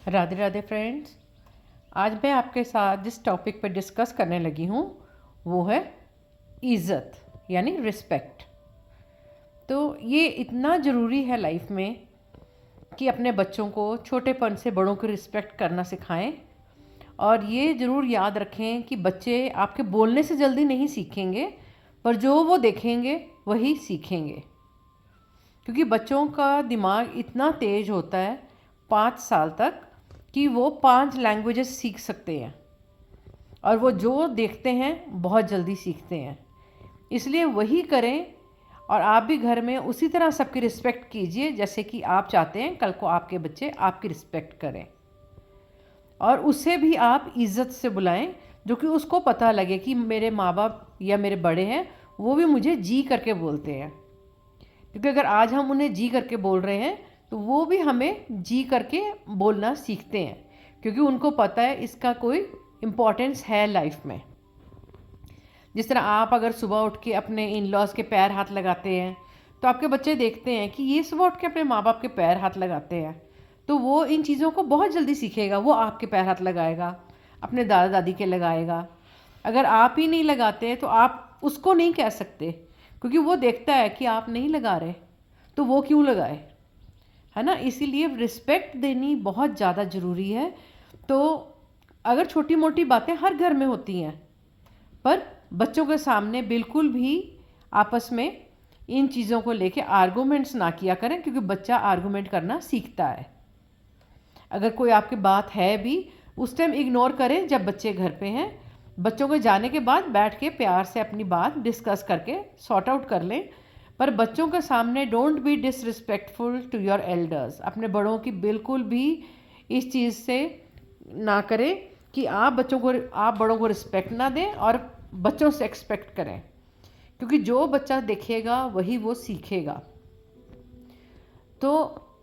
Radhe Radhe friends. आज मैं आपके साथ जिस टॉपिक पर डिस्कस करने लगी हूँ वो है इज़्ज़त यानी रिस्पेक्ट। तो ये इतना ज़रूरी है लाइफ में कि अपने बच्चों को छोटेपन से बड़ों की रिस्पेक्ट करना सिखाएं। और ये ज़रूर याद रखें कि बच्चे आपके बोलने से जल्दी नहीं सीखेंगे, पर जो वो देखेंगे वही सीखेंगे। क्योंकि बच्चों का दिमाग इतना तेज़ होता है 5 साल तक कि वो 5 लैंग्वेजेस सीख सकते हैं, और वो जो देखते हैं बहुत जल्दी सीखते हैं। इसलिए वही करें, और आप भी घर में उसी तरह सबकी रिस्पेक्ट कीजिए जैसे कि आप चाहते हैं कल को आपके बच्चे आपकी रिस्पेक्ट करें। और उससे भी आप इज़्ज़त से बुलाएं, जो कि उसको पता लगे कि मेरे माँ बाप या मेरे बड़े हैं वो भी मुझे जी करके बोलते हैं। क्योंकि अगर आज हम उन्हें जी करके बोल रहे हैं तो वो भी हमें जी करके बोलना सीखते हैं, क्योंकि उनको पता है इसका कोई इम्पोर्टेंस है लाइफ में। जिस तरह आप अगर सुबह उठ के अपने इन लॉज के पैर हाथ लगाते हैं तो आपके बच्चे देखते हैं कि ये सुबह उठ के अपने माँ बाप के पैर हाथ लगाते हैं, तो वो इन चीज़ों को बहुत जल्दी सीखेगा। वो आपके पैर हाथ लगाएगा, अपने दादा दादी के लगाएगा। अगर आप ही नहीं लगाते तो आप उसको नहीं कह सकते, क्योंकि वो देखता है कि आप नहीं लगा रहे तो वो क्यों लगाए, है ना। इसीलिए रिस्पेक्ट देनी बहुत ज़्यादा ज़रूरी है। तो अगर छोटी मोटी बातें हर घर में होती हैं, पर बच्चों के सामने बिल्कुल भी आपस में इन चीज़ों को लेके आर्गूमेंट्स ना किया करें, क्योंकि बच्चा आर्गूमेंट करना सीखता है। अगर कोई आपकी बात है भी उस टाइम इग्नोर करें जब बच्चे घर पे हैं। बच्चों के जाने के बाद बैठ के प्यार से अपनी बात डिस्कस करके सॉर्ट आउट कर लें, पर बच्चों के सामने don't be disrespectful to your elders. अपने बड़ों की बिल्कुल भी इस चीज़ से ना करें कि आप बड़ों को रिस्पेक्ट ना दें और बच्चों से एक्सपेक्ट करें, क्योंकि जो बच्चा देखेगा वही वो सीखेगा। तो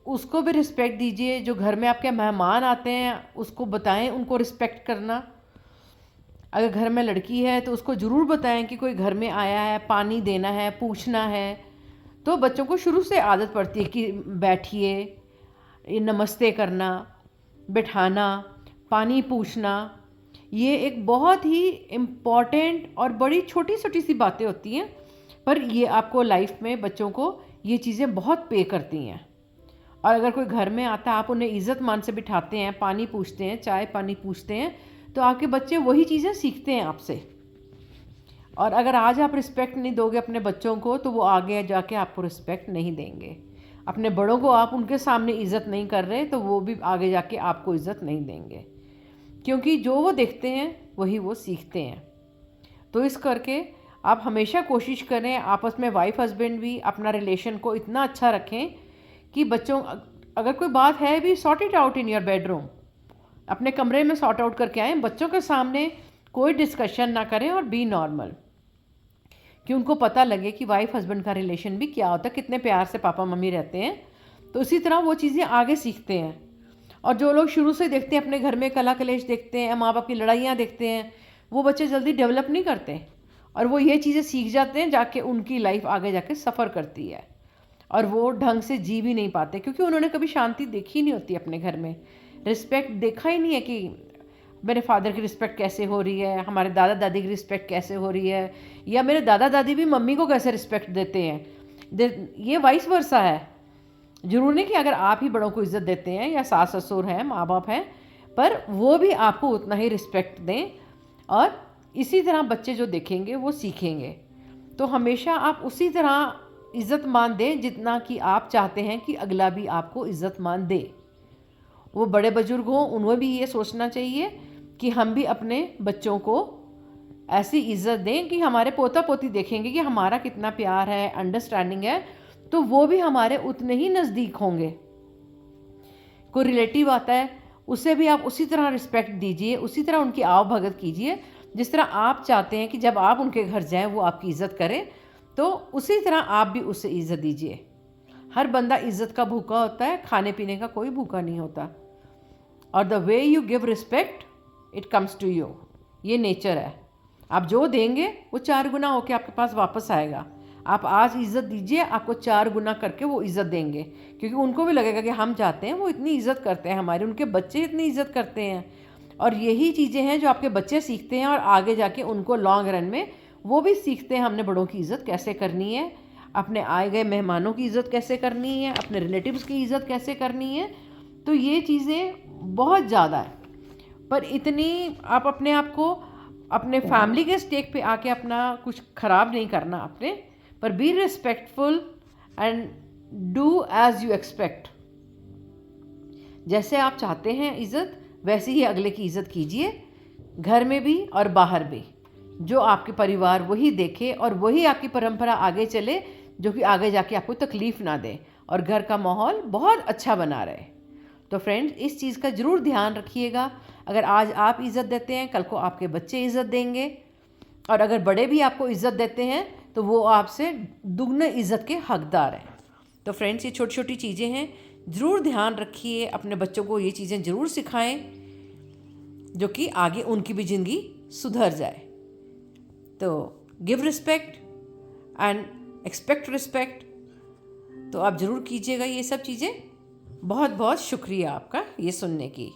उसको भी रिस्पेक्ट दीजिए। जो घर में आपके मेहमान आते हैं उसको बताएं उनको रिस्पेक्ट करना। अगर घर में लड़की है तो उसको ज़रूर बताएं कि कोई घर में आया है, पानी देना है, पूछना है। तो बच्चों को शुरू से आदत पड़ती है कि बैठिए, नमस्ते करना, बैठाना, पानी पूछना। ये एक बहुत ही इम्पॉर्टेंट और बड़ी छोटी छोटी सी बातें होती हैं, पर ये आपको लाइफ में बच्चों को ये चीज़ें बहुत पे करती हैं। और अगर कोई घर में आता है आप उन्हें इज़्ज़त मान से बिठाते हैं, पानी पूछते हैं, चाय पानी पूछते हैं, तो आपके बच्चे वही चीज़ें सीखते हैं आपसे। और अगर आज आप रिस्पेक्ट नहीं दोगे अपने बच्चों को तो वो आगे जाके आपको रिस्पेक्ट नहीं देंगे। अपने बड़ों को आप उनके सामने इज़्ज़त नहीं कर रहे तो वो भी आगे जाके आपको इज़्ज़त नहीं देंगे, क्योंकि जो वो देखते हैं वही वो सीखते हैं। तो इस करके आप हमेशा कोशिश करें आपस में वाइफ हस्बैंड भी अपना रिलेशन को इतना अच्छा रखें कि बच्चों अगर कोई बात है भी sort it out in your bedroom, अपने कमरे में सॉर्ट आउट करके आएँ। बच्चों के सामने कोई डिस्कशन ना करें और बी नॉर्मल, कि उनको पता लगे कि वाइफ हस्बैंड का रिलेशन भी क्या होता है, कितने प्यार से पापा मम्मी रहते हैं। तो इसी तरह वो चीज़ें आगे सीखते हैं। और जो लोग शुरू से देखते हैं अपने घर में कला कलेश देखते हैं, माँ बाप की लड़ाइयाँ देखते हैं, वो बच्चे जल्दी डेवलप नहीं करते, और वो ये चीज़ें सीख जाते हैं, जाके उनकी लाइफ आगे जाके सफ़र करती है और वो ढंग से जी भी नहीं पाते, क्योंकि उन्होंने कभी शांति देखी नहीं होती अपने घर में। रिस्पेक्ट देखा ही नहीं है कि मेरे फादर की रिस्पेक्ट कैसे हो रही है, हमारे दादा दादी की रिस्पेक्ट कैसे हो रही है, या मेरे दादा दादी भी मम्मी को कैसे रिस्पेक्ट देते हैं। ये वाइस वर्सा है। जरूर नहीं कि अगर आप ही बड़ों को इज़्ज़त देते हैं या सास ससुर हैं, माँ बाप हैं, पर वो भी आपको उतना ही रिस्पेक्ट दें। और इसी तरह बच्चे जो देखेंगे वो सीखेंगे। तो हमेशा आप उसी तरह इज़्ज़त मान दें जितना कि आप चाहते हैं कि अगला भी आपको इज़्ज़त मान दे। वो बड़े बुजुर्ग हों, उन्हें भी ये सोचना चाहिए कि हम भी अपने बच्चों को ऐसी इज़्ज़त दें कि हमारे पोता पोती देखेंगे कि हमारा कितना प्यार है, अंडरस्टैंडिंग है, तो वो भी हमारे उतने ही नज़दीक होंगे। कोई रिलेटिव आता है उसे भी आप उसी तरह रिस्पेक्ट दीजिए, उसी तरह उनकी आव भगत कीजिए जिस तरह आप चाहते हैं कि जब आप उनके घर जाएं वो आपकी इज़्ज़त करें, तो उसी तरह आप भी उसे इज़्ज़त दीजिए। हर बंदा इज़्ज़त का भूखा होता है, खाने पीने का कोई भूखा नहीं होता। और the way you give respect it comes to you, ये नेचर है। आप जो देंगे वो 4 गुना होकर आपके पास वापस आएगा। आप आज इज़्ज़त दीजिए, आपको 4 गुना करके वो इज़्ज़त देंगे, क्योंकि उनको भी लगेगा कि हम चाहते हैं, वो इतनी इज़्ज़त करते हैं हमारी, उनके बच्चे इतनी इज़्ज़त करते हैं। और यही चीज़ें हैं जो आपके बच्चे सीखते हैं और आगे जाके उनको लॉन्ग रन में वो भी सीखते हैं हमने बड़ों की इज़्ज़त कैसे करनी है, अपने आए गए मेहमानों की इज़्ज़त कैसे करनी है, अपने रिलेटिव्स की इज़्ज़त कैसे करनी है। तो ये चीज़ें बहुत ज़्यादा है, पर इतनी आप अपने आप को अपने फैमिली के स्टेक पे आके अपना कुछ ख़राब नहीं करना अपने, पर be respectful and do as you expect. जैसे आप चाहते हैं इज़्ज़त, वैसे ही अगले की इज़्ज़त कीजिए, घर में भी और बाहर भी। जो आपके परिवार वही देखे और वही आपकी परंपरा आगे चले, जो कि आगे जाके आपको तकलीफ़ ना दे और घर का माहौल बहुत अच्छा बना रहे। तो फ्रेंड्स, इस चीज़ का ज़रूर ध्यान रखिएगा। अगर आज आप इज़्ज़त देते हैं, कल को आपके बच्चे इज़्ज़त देंगे, और अगर बड़े भी आपको इज़्ज़त देते हैं तो वो आपसे दुगने इज़्ज़त के हकदार हैं। तो फ्रेंड्स, ये छोटी छोटी चीज़ें हैं, ज़रूर ध्यान रखिए, अपने बच्चों को ये चीज़ें ज़रूर सिखाएं, जो कि आगे उनकी भी ज़िंदगी सुधर जाए। तो give respect and expect respect, तो आप ज़रूर कीजिएगा ये सब चीज़ें। बहुत बहुत शुक्रिया आपका ये सुनने की।